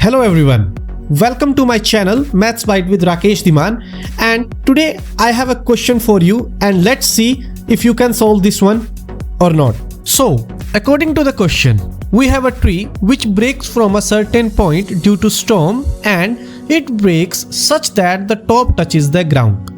Hello everyone, welcome to my channel MathsBite with Rakesh Dhiman, and today I have a question for you and let's see if you can solve this one or not. So, according to the question, we have a tree which breaks from a certain point due to storm and it breaks such that the top touches the ground.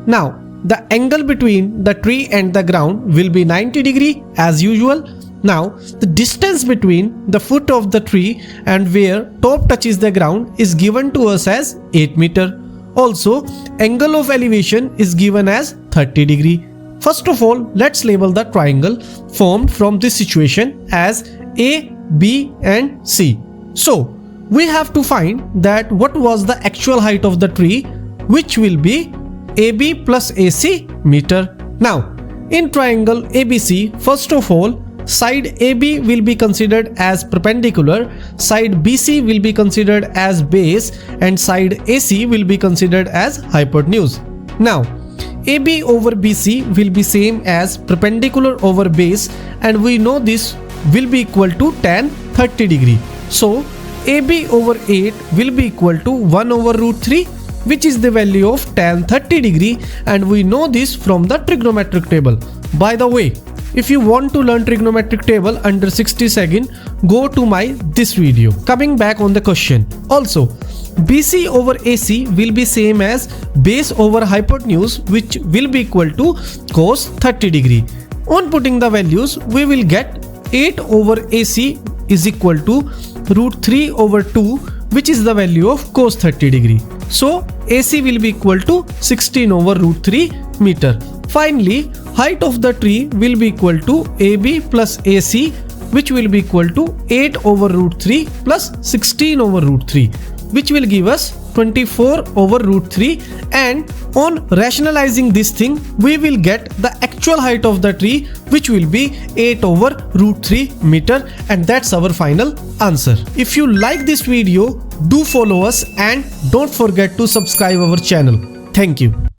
Now, the angle between the tree and the ground will be 90 degree as usual. Now, the distance between the foot of the tree and where top touches the ground is given to us as 8 meter. Also, angle of elevation is given as 30 degree. First of all, let's label the triangle formed from this situation as A, B and C. So, we have to find that what was the actual height of the tree, which will be AB plus AC meter. Now, in triangle ABC, first of all, side AB will be considered as perpendicular, side BC will be considered as base and side AC will be considered as hypotenuse. Now, AB over BC will be same as perpendicular over base and we know this will be equal to tan 30 degree. So, AB over 8 will be equal to 1 over root 3, which is the value of tan 30 degree, and we know this from the trigonometric table. By the way, if you want to learn trigonometric table under 60 seconds, go to my this video. Coming back on the question. Also, BC over AC will be same as base over hypotenuse, which will be equal to cos 30 degree. On putting the values, we will get 8 over AC is equal to root 3 over 2, which is the value of cos 30 degree. So, AC will be equal to 16 over root 3 meter. Finally, height of the tree will be equal to AB plus AC, which will be equal to 8 over root 3 plus 16 over root 3, which will give us 24 over root 3, and on rationalizing this thing, we will get the actual height of the tree, which will be 8 over root 3 meter, and that's our final answer. If you like this video, do follow us and don't forget to subscribe our channel. Thank you.